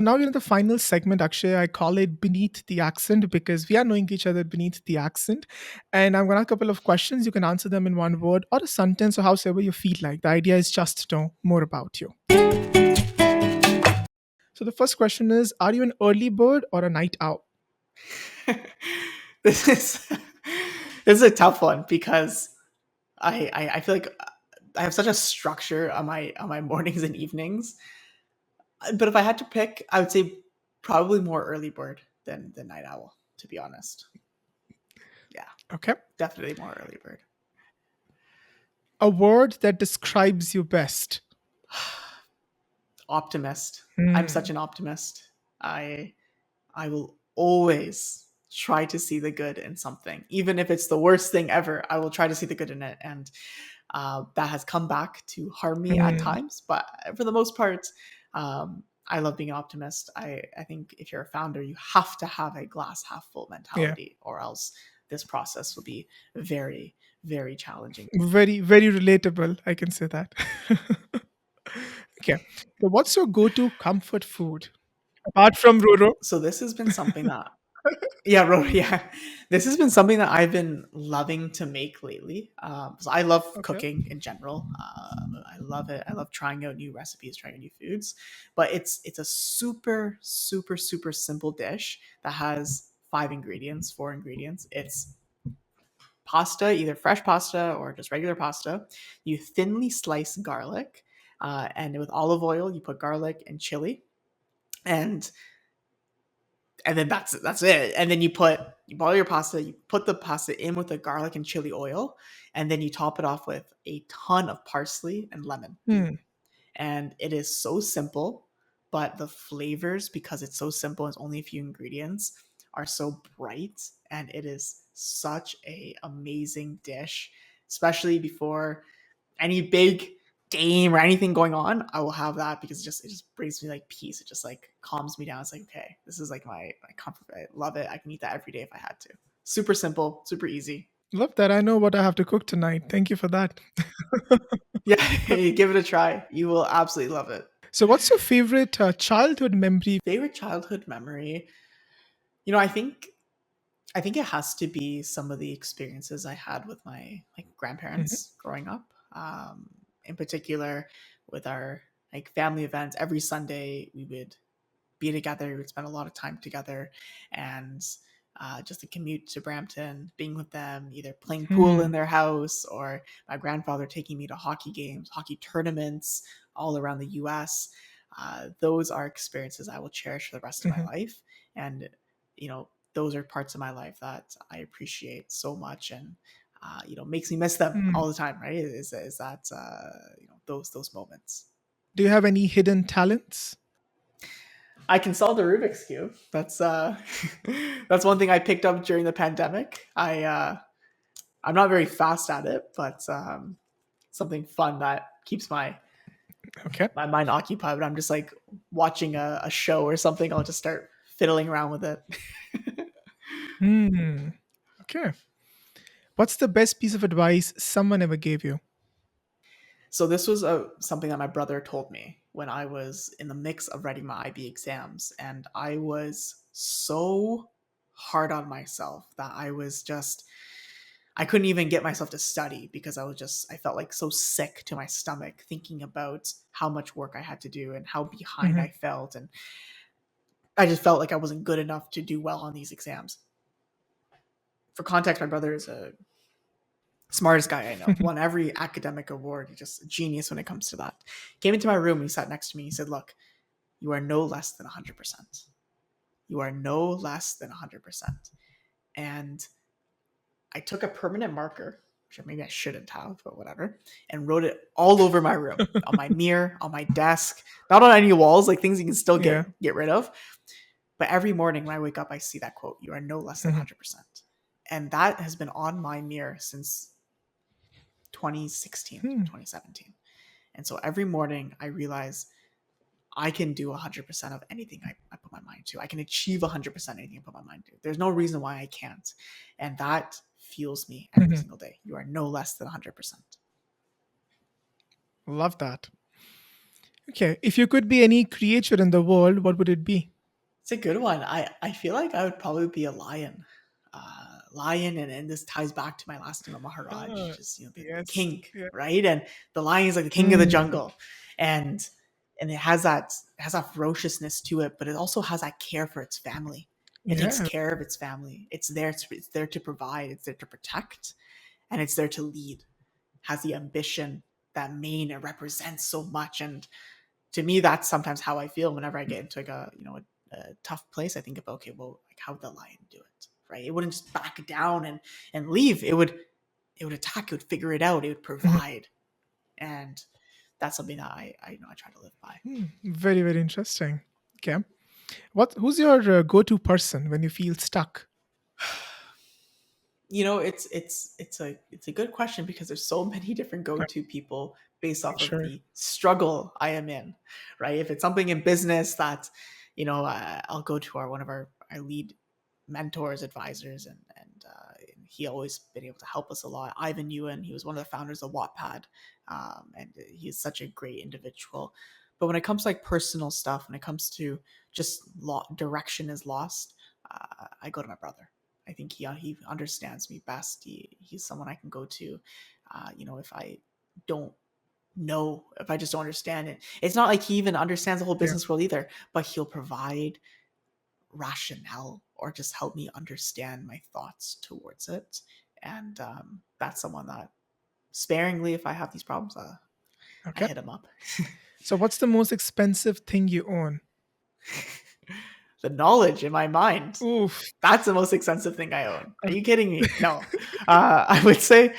Now we're in the final segment, Akshay. I call it Beneath the Accent because we are knowing each other beneath the accent. And I'm going to ask a couple of questions. You can answer them in one word or a sentence or however you feel like. The idea is just to know more about you. So the first question is, are you an early bird or a night owl? This is this is a tough one because I feel like I have such a structure on my mornings and evenings. But if I had to pick, I would say probably more early bird than night owl. To be honest, yeah, Okay. definitely more early bird. A word that describes you best. Optimist. I'm such Hmm. an optimist. I I will always try to see the good in something, even if it's the worst thing ever. I will try to see the good in it, and that has come back to harm me at Hmm. times. But for the most part, I love being an optimist. I think if you're a founder, you have to have a glass half full Yeah. mentality, or else this process will be very, very challenging. Very, very relatable. I can say that. Okay. So what's your go-to comfort food? Apart from Roro. So this has been something that yeah, yeah. This has been something that I've been loving to make lately. So I love Okay. cooking in general. I love it. I love trying out new recipes, trying out new foods. But it's a super, super, super simple dish that has four ingredients. It's pasta, either fresh pasta or just regular pasta. You thinly slice garlic, and with olive oil, you put garlic and chili, and then that's it. And then you boil your pasta, you put the pasta in with the garlic and chili oil, and then you top it off with a ton of parsley and lemon. Hmm. And it is so simple, but the flavors, because it's so simple and it's only a few ingredients, are so bright, and it is such a amazing dish, especially before any big game or anything going on. I will have that because it just brings me like peace. It just like calms me down. It's like, okay, this is like my comfort. I love it. I can eat that every day if I had to. Super simple, super easy. Love that. I know what I have to cook tonight. Thank you for that. Yeah, give it a try. You will absolutely love it. So, what's your favorite childhood memory? Favorite childhood memory? You know, I think it has to be some of the experiences I had with my like Mhm. grandparents growing up. In particular, with our like family events, every Sunday we would be together. We would spend a lot of time together, and just the commute to Brampton, being with them, either playing pool in Hmm. their house or my grandfather taking me to hockey games, hockey tournaments all around the U.S. Those are experiences I will cherish for the rest of my Mhm. life, and you know, those are parts of my life that I appreciate so much, and you know, makes me miss them Hmm. all the time. Right? Is that you know, those moments. Do you have any hidden talents? I can solve the Rubik's cube. That's that's one thing I picked up during the pandemic. I'm not very fast at it, but something fun that keeps Okay. my mind occupied. When I'm just like watching a show or something, I'll just start fiddling around with it. Hmm. Okay. What's the best piece of advice someone ever gave you? So this was something that my brother told me when I was in the mix of writing my IB exams, and I was so hard on myself that I couldn't even get myself to study because I felt like so sick to my stomach thinking about how much work I had to do and how behind Hmm. I felt, and I just felt like I wasn't good enough to do well on these exams. For context, my brother is a smartest guy I know. Won every academic award. He's just a genius when it comes to that. Came into my room and he sat next to me. He said, "Look, you are no less than 100%. You are no less than 100%." And I took a permanent marker, which maybe I shouldn't have, but whatever, and wrote it all over my room, on my mirror, on my desk, not on any walls, like things you can still Yeah. get rid of. But every morning when I wake up, I see that quote: "You are no less than Mhm. 100%." And that has been on my mirror since 2016, Hmm. 2017. And so every morning I realize I can do 100% of anything I put my mind to. I can achieve 100% anything I put my mind to. There's no reason why I can't. And that fuels me every Mhm. single day. You are no less than 100%. Love that. Okay. If you could be any creature in the world, what would it be? It's a good one. I feel like I would probably be a lion. Lion, and this ties back to my last name of Maharaj, Ah, just the yes. king, Yeah. right? And the lion is like the king of the Mm, jungle, and it has that ferociousness to it, but it also has that care for its family. It takes yeah. care of its family. It's there to provide. It's there to protect, and it's there to lead. Has the ambition that mane, it represents so much. And to me, that's sometimes how I feel whenever I get into like a tough place. I think about, okay, well, like how would the lion do it? Right? It wouldn't just back down and leave. It would attack. It would figure it out. It would Mhm. provide, and that's something that I try to live by. Very, very interesting. Okay. Who's your go-to person when you feel stuck? It's a good question because there's so many different I'm go-to people based off of sure. the struggle I am in, right? If it's something in business that, I'll go to our lead mentors, advisors, and he always been able to help us a lot. Ivan Ewan, he was one of the founders of Wattpad, and he's such a great individual. But when it comes to like personal stuff, when it comes to just direction is lost, I go to my brother. I think he understands me best. He's someone I can go to, if I don't know, if I just don't understand it. It's not like he even understands the whole Yeah. business world either, but he'll provide rationale or just help me understand my thoughts towards it. And that's someone that sparingly, if I have these problems, I Okay. hit him up. So, what's the most expensive thing you own? The knowledge in my mind. Oof. That's the most expensive thing I own. Are Uh, you kidding me? No. I would say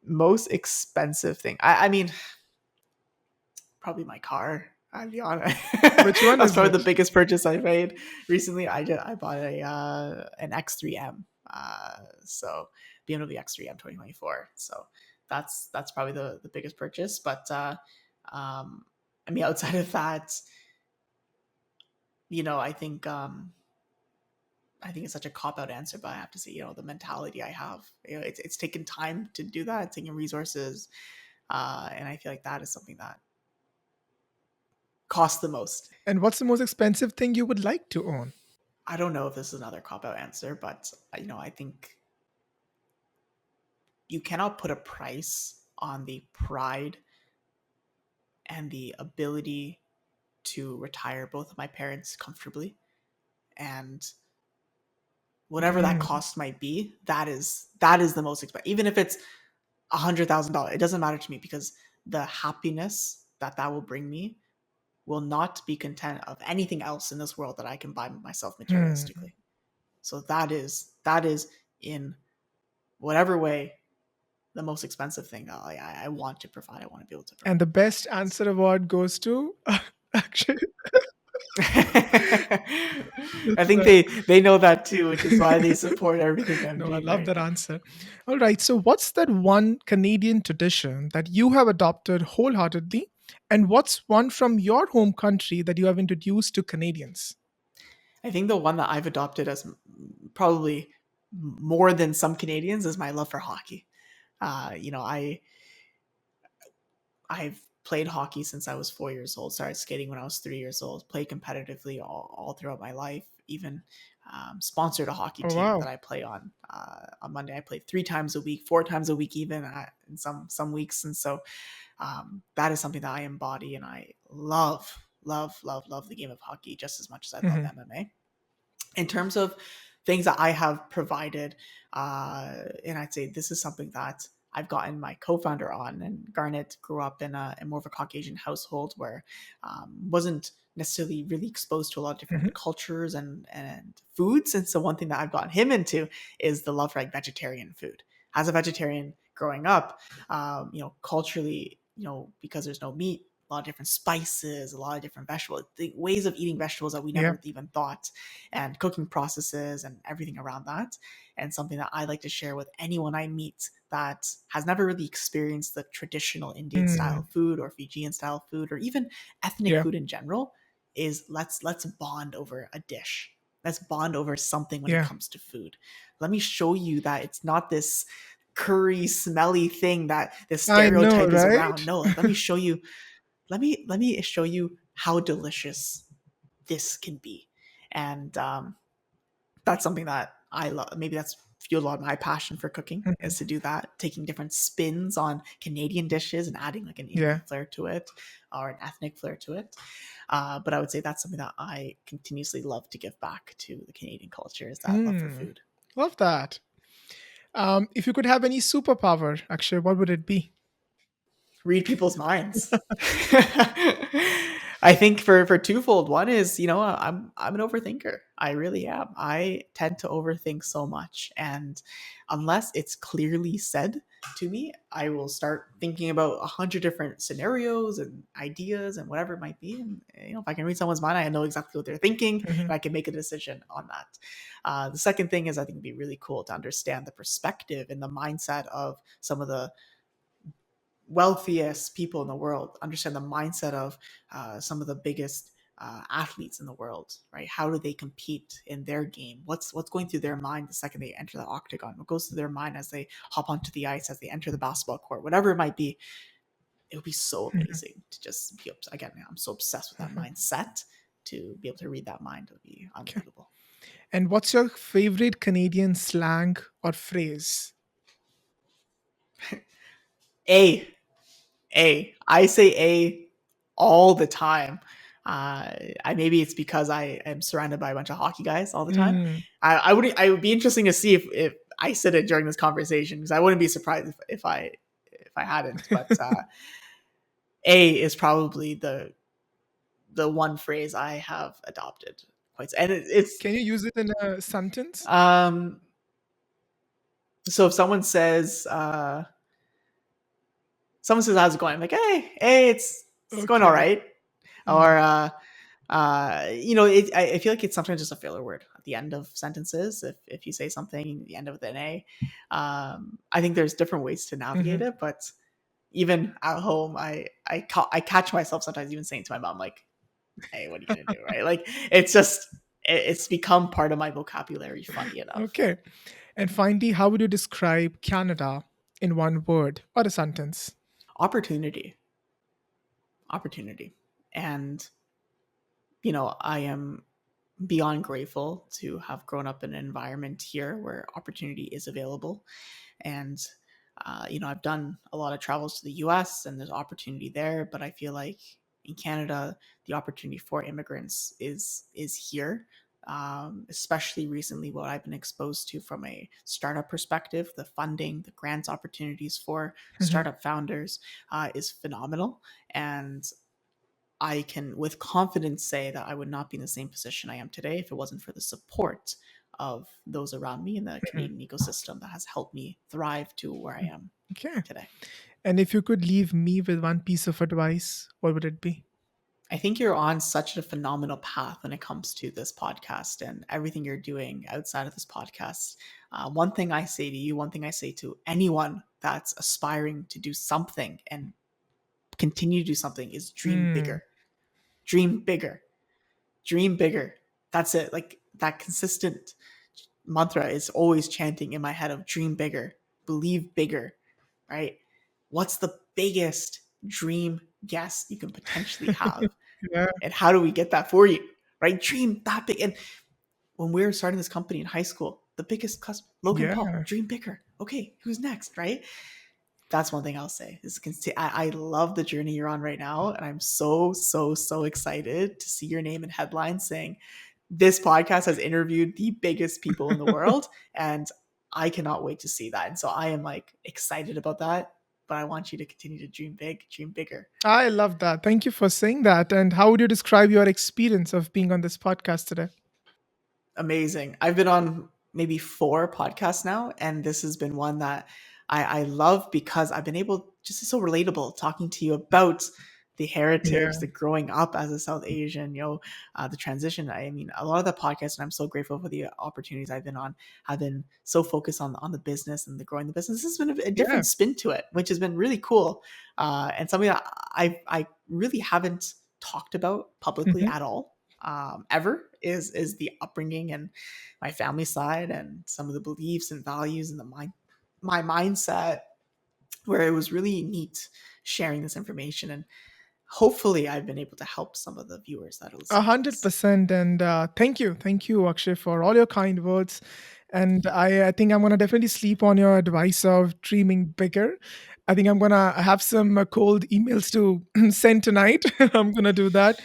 most expensive thing. I mean, probably my car. I'll be honest. Which one That's is probably it? the biggest purchase I made recently. I bought an X3M. So BMW X3M 2024. So that's probably the biggest purchase. But um, I mean, outside of that, I think it's such a cop out answer, but I have to say, the mentality I have, it's taken time to do that, it's taken resources, and I feel like that is something that costs the most. And what's the most expensive thing you would like to own? I don't know if this is another cop out answer, but I think you cannot put a price on the pride and the ability to retire both of my parents comfortably, and whatever that Mm, cost might be, that is the most expensive. Even if it's $100,000, it doesn't matter to me because the happiness that will bring me will not be content of anything else in this world that I can buy myself hmm. materialistically. So that is in whatever way the most expensive thing that I want to provide. I want to be able to And provide the for my best parents. answer award goes to Akshay. I That's think they know that too, which is why they support everything I'm no, I doing love right that now. answer. All right. So, what's that one Canadian tradition that you have adopted wholeheartedly? And what's one from your home country that you have introduced to Canadians? I think the one that I've adopted as probably more than some Canadians is my love for hockey. I've played hockey since I was 4 years old. Started skating when I was 3 years old. Played competitively all throughout my life. Even sponsored a hockey Oh, team that wow. I play on. On Monday, I play 3 times a week, 4 times a week, even in some weeks. And so that is something that I embody, and I love, love, love, love the game of hockey just as much as I love Hmm. MMA. In terms of things that I have provided, and I'd say this is something that I've gotten my co-founder on. And Garnet grew up in more of a Caucasian household where wasn't necessarily really exposed to a lot of Hmm. different cultures and foods. And so one thing that I've gotten him into is the love for like vegetarian food. As a vegetarian growing up, culturally, because there's no meat, a lot of different spices, a lot of different vegetables, the ways of eating vegetables that we Yeah. never even thought, and cooking processes and everything around that. And something that I like to share with anyone I meet that has never really experienced the traditional Indian Mm, style food or Fijian style food or even ethnic yeah. food in general is let's bond over a dish. Let's bond over something when it Yeah. comes to food. Let me show you that it's not this curry smelly thing that this I know, stereotype is right? around. No, like let me show you let me show you how delicious this can be. And that's something that I love. Maybe that's fueled a lot of my passion for cooking, Mhm. is to do that, taking different spins on Canadian dishes and adding like an Yeah. Indian flair to it or an ethnic flair to it. But I would say that's something that I continuously love to give back to the Canadian culture, is that love for Hmm. food. Love that. If you could have any superpower, Akshay, what would it be? Read people's minds. I think for twofold. One is, I'm an overthinker. I really am. I tend to overthink so much, and unless it's clearly said to me, I will start thinking about 100 different scenarios and ideas and whatever it might be. And if I can read someone's mind, I know exactly what they're thinking, Mhm. and I can make a decision on that. The second thing is, I think it'd be really cool to understand the perspective and the mindset of some of the wealthiest people in the world, understand the mindset of some of the biggest athletes in the world, right? How do they compete in their game? What's going through their mind the second they enter the octagon? What goes through their mind as they hop onto the ice, as they enter the basketball court, whatever it might be? It would be so Mhm. amazing to just be again. I'm so obsessed with that Mhm. mindset. To be able to read that mind would be Okay. unbelievable. And what's your favorite Canadian slang or phrase? A I say A all the time. I maybe it's because I am surrounded by a bunch of hockey guys all the time. Mm. I would be interesting to see if I said it during this conversation, because I wouldn't be surprised if I hadn't. But A is probably the one phrase I have adopted quite, and it's Can you use it in a sentence? um. So if someone says how's it going, I'm like, hey, it's going all Okay. right. Mm. Or I feel like it's sometimes just a filler word at the end of sentences. If you say something at the end of an A, I think there's different ways to navigate Mhm. it. But even at home, I catch myself sometimes even saying to my mom, like, "Hey, what are you gonna do?" Right? Like, it's just it's become part of my vocabulary. Funny enough, Okay. And finally, how would you describe Canada in one word or a sentence? opportunity, opportunity, and I am beyond grateful to have grown up in an environment here where opportunity is available. And I've done a lot of travels to the US and there's opportunity there, but I feel like in Canada the opportunity for immigrants is here. Especially recently, what I've been exposed to from a startup perspective, the funding, the grants opportunities for Mhm. startup founders is phenomenal. And I can, with confidence, say that I would not be in the same position I am today if it wasn't for the support of those around me in the Mhm. Canadian ecosystem that has helped me thrive to where I am Okay. today. And if you could leave me with one piece of advice, what would it be? I think you're on such a phenomenal path when it comes to this podcast and everything you're doing outside of this podcast. One thing I say to you, one thing I say to anyone that's aspiring to do something and continue to do something is dream Hmm. bigger. Dream bigger. Dream bigger. That's it. Like that consistent mantra is always chanting in my head of dream bigger, believe bigger, right? What's the biggest dream guess you can potentially have? Yeah. And how do we get that for you? Right? Dream that big. And when we were starting this company in high school, the biggest customer, Logan Paul, Yeah. dream bigger. Okay, who's next? Right? That's one thing I'll say is I love the journey you're on right now. And I'm so, so, so excited to see your name in headlines saying this podcast has interviewed the biggest people in the world. And I cannot wait to see that. And so I am like excited about that. But I want you to continue to dream big, dream bigger. I love that. Thank you for saying that. And how would you describe your experience of being on this podcast today? Amazing. I've been on maybe 4 podcasts now, and this has been one that I love because I've been able, just so relatable, talking to you about the Yeah. heritage, the growing up as a South Asian, the transition. I mean, a lot of the podcasts, and I'm so grateful for the opportunities I've been on, have been so focused on the business and the growing the business. This has been a Yeah. different spin to it, which has been really cool, and something that I really haven't talked about publicly Mhm. at all, ever, is the upbringing and my family side and some of the beliefs and values and my mindset, where it was really neat sharing this information. And hopefully I've been able to help some of the viewers that are A listening to hundred this. percent, and thank you, Akshay, for all your kind words. And I think I'm gonna definitely sleep on your advice of dreaming bigger. I think I'm gonna have some cold emails to send tonight. I'm gonna do that.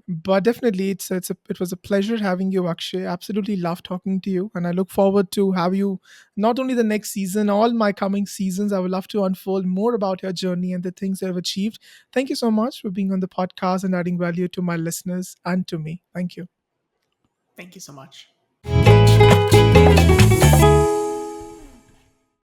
But definitely, it was a pleasure having you, Akshay. Absolutely love talking to you, and I look forward to have you not only the next season, all my coming seasons. I would love to unfold more about your journey and the things you have achieved. Thank you so much for being on the podcast and adding value to my listeners and to me. Thank you. Thank you so much.